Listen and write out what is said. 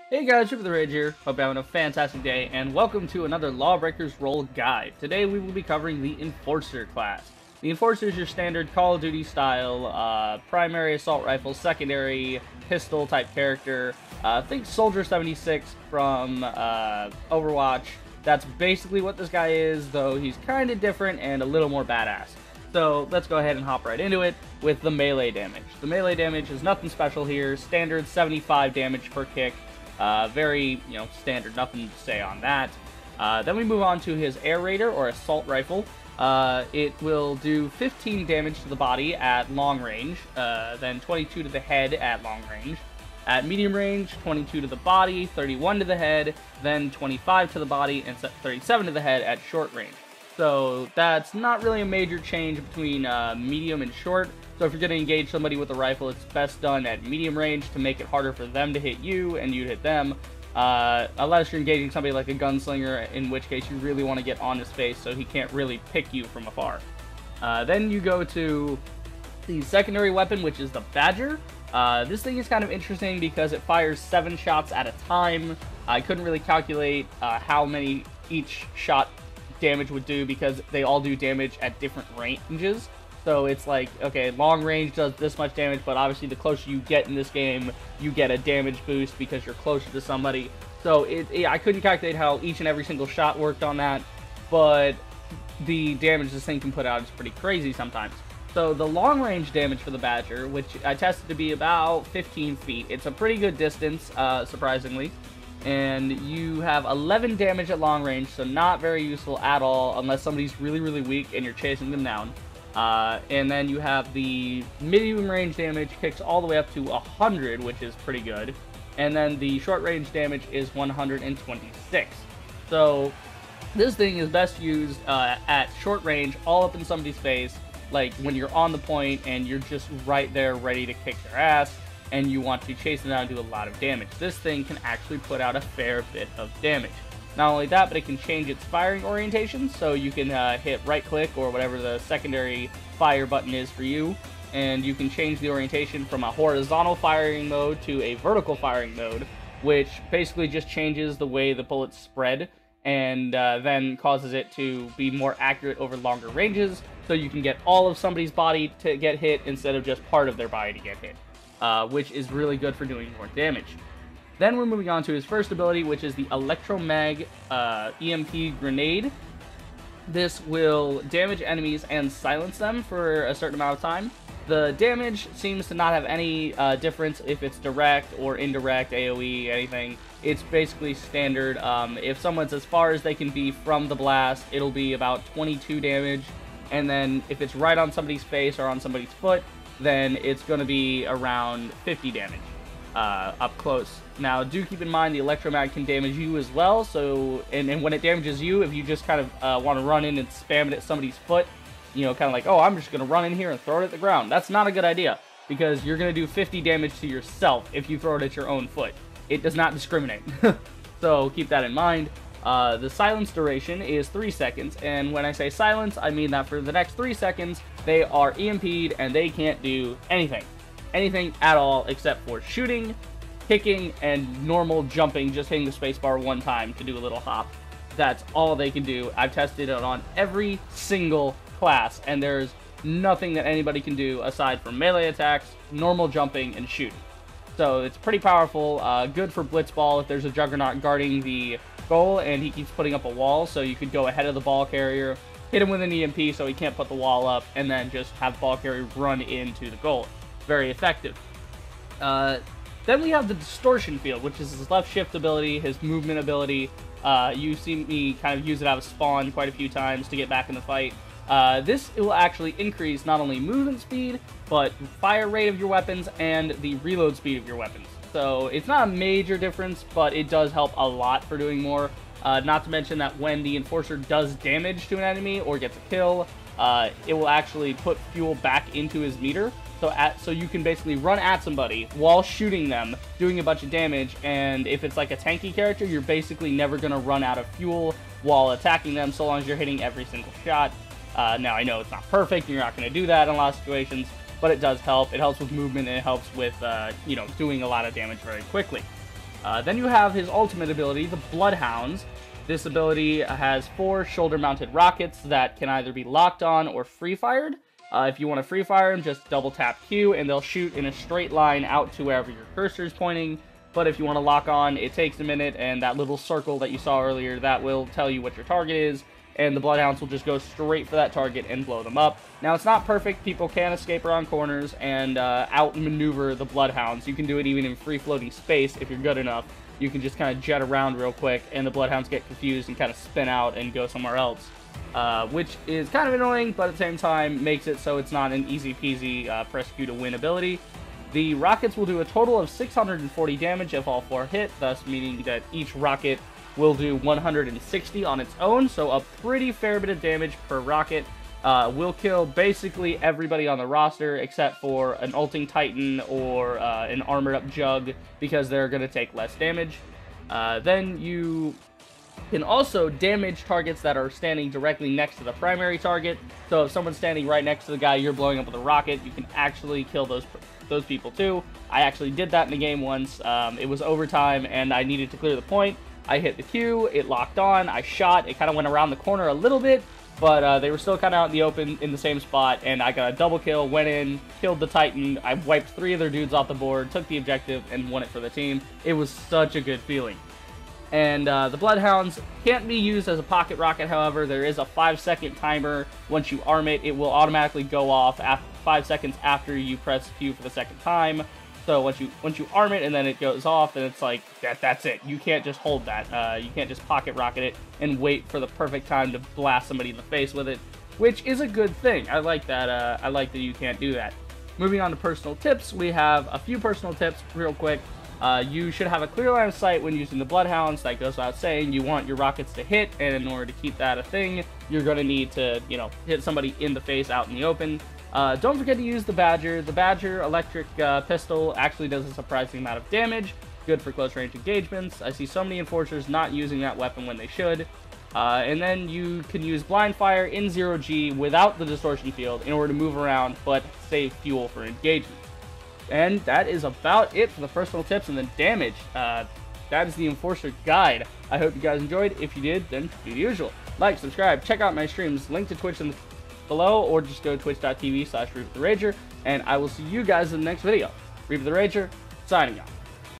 Hey guys, Super the Rage here. Hope you're having a fantastic day, and welcome to another Lawbreakers role guide. Today we will be covering the Enforcer class. The Enforcer is your standard Call of Duty style, primary assault rifle, secondary pistol type character. Think Soldier 76 from Overwatch. That's basically what this guy is, though he's kind of different and a little more badass. So let's go ahead and hop right into it with the melee damage. The melee damage is nothing special here. Standard 75 damage per kick. Very, standard, nothing to say on that. Then we move on to his Aerator, or Assault Rifle. It will do 15 damage to the body at long range, then 22 to the head at long range. At medium range, 22 to the body, 31 to the head, then 25 to the body, and 37 to the head at short range. So that's not really a major change between medium and short. So if you're going to engage somebody with a rifle, it's best done at medium range to make it harder for them to hit you and you to hit them. Unless you're engaging somebody like a gunslinger, in which case you really want to get on his face so he can't really pick you from afar. Then you go to the secondary weapon, which is the Badger. This thing is kind of interesting because it fires 7 shots at a time. I couldn't really calculate how many each shot damage would do because they all do damage at different ranges. So it's like, okay, long range does this much damage, but obviously the closer you get in this game, you get a damage boost because you're closer to somebody. So I couldn't calculate how each and every single shot worked on that, but the damage this thing can put out is pretty crazy sometimes. So the long range damage for the Badger, which I tested to be about 15 feet, it's a pretty good distance, surprisingly. And you have 11 damage at long range, so not very useful at all unless somebody's really, really weak and you're chasing them down. And then you have the medium range damage kicks all the way up to 100, which is pretty good. And then the short range damage is 126. So this thing is best used at short range, all up in somebody's face, like when you're on the point and you're just right there ready to kick their ass and you want to chase them down and do a lot of damage. This thing can actually put out a fair bit of damage. Not only that, but it can change its firing orientation, so you can hit right click or whatever the secondary fire button is for you, and you can change the orientation from a horizontal firing mode to a vertical firing mode, which basically just changes the way the bullets spread and then causes it to be more accurate over longer ranges, so you can get all of somebody's body to get hit instead of just part of their body to get hit, which is really good for doing more damage. Then we're moving on to his first ability, which is the Electro-Mag EMP'd Grenade. This will damage enemies and silence them for a certain amount of time. The damage seems to not have any difference if it's direct or indirect, AoE, anything. It's basically standard. If someone's as far as they can be from the blast, it'll be about 22 damage. And then if it's right on somebody's face or on somebody's foot, then it's going to be around 50 damage. Up close. Now, do keep in mind the Electro-Mag can damage you as well, so, and when it damages you, if you just kind of want to run in and spam it at somebody's foot, kind of like, oh, I'm just going to run in here and throw it at the ground. That's not a good idea, because you're going to do 50 damage to yourself if you throw it at your own foot. It does not discriminate. So, keep that in mind. The silence duration is 3 seconds, and when I say silence, I mean that for the next 3 seconds, they are EMP'd and they can't do anything. Anything at all except for shooting, kicking, and normal jumping, just hitting the spacebar one time to do a little hop. That's all they can do. I've tested it on every single class, and there's nothing that anybody can do aside from melee attacks, normal jumping, and shooting. So it's pretty powerful, good for blitzball if there's a juggernaut guarding the goal and he keeps putting up a wall, so you could go ahead of the ball carrier, hit him with an EMP so he can't put the wall up, and then just have the ball carrier run into the goal. Very effective. Then we have the Distortion field, which is his left shift ability, his movement ability. You see me kind of use it out of spawn quite a few times to get back in the fight. This will actually increase not only movement speed, but fire rate of your weapons and the reload speed of your weapons. So it's not a major difference, but it does help a lot for doing more. Not to mention that when the Enforcer does damage to an enemy or gets a kill, it will actually put fuel back into his meter. So you can basically run at somebody while shooting them, doing a bunch of damage, and if it's like a tanky character, you're basically never going to run out of fuel while attacking them, so long as you're hitting every single shot. Now, I know it's not perfect, you're not going to do that in a lot of situations, but it does help. It helps with movement, and it helps with, doing a lot of damage very quickly. Then you have his ultimate ability, the Bloodhounds. This ability has 4 shoulder-mounted rockets that can either be locked on or free-fired. If you want to free-fire them, just double-tap Q, and they'll shoot in a straight line out to wherever your cursor is pointing. But if you want to lock on, it takes a minute, and that little circle that you saw earlier, that will tell you what your target is, and the Bloodhounds will just go straight for that target and blow them up. Now, it's not perfect. People can escape around corners and outmaneuver the Bloodhounds. You can do it even in free-floating space if you're good enough. You can just kind of jet around real quick, and the Bloodhounds get confused and kind of spin out and go somewhere else, which is kind of annoying, but at the same time makes it so it's not an easy-peasy press Q to win ability. The rockets will do a total of 640 damage if all 4 hit, thus meaning that each rocket will do 160 on its own, so a pretty fair bit of damage per rocket. Will kill basically everybody on the roster except for an ulting Titan or an armored up Jug, because they're going to take less damage. Then you can also damage targets that are standing directly next to the primary target. So if someone's standing right next to the guy you're blowing up with a rocket, you can actually kill those people too. I actually did that in a game once. It was overtime and I needed to clear the point. I hit the Q, it locked on, I shot, it kind of went around the corner a little bit, but they were still kind of out in the open in the same spot, and I got a double kill, went in, killed the Titan, I wiped 3 of their dudes off the board, took the objective, and won it for the team. It was such a good feeling. And the Bloodhounds can't be used as a pocket rocket, however. There is a 5-second timer. Once you arm it, it will automatically go off 5 seconds after you press Q for the second time. So once you arm it and then it goes off, then it's like, that's it. You can't just hold that. You can't just pocket rocket it and wait for the perfect time to blast somebody in the face with it, which is a good thing. I like that. I like that you can't do that. Moving on to personal tips, we have a few personal tips real quick. You should have a clear line of sight when using the Bloodhounds. That goes without saying. You want your rockets to hit, and in order to keep that a thing, you're going to need to, hit somebody in the face out in the open. Don't forget to use the Badger. The Badger electric pistol actually does a surprising amount of damage. Good for close range engagements. I see so many enforcers not using that weapon when they should. And then you can use Blindfire in 0G without the Distortion field in order to move around, but save fuel for engagement. And that is about it for the personal tips and the damage. That is the Enforcer Guide. I hope you guys enjoyed. If you did, then do the usual. Like, subscribe, check out my streams. Link to Twitch in the below, or just go to twitch.tv/ReaperTheRager, and I will see you guys in the next video. Reaper the Rager, signing out.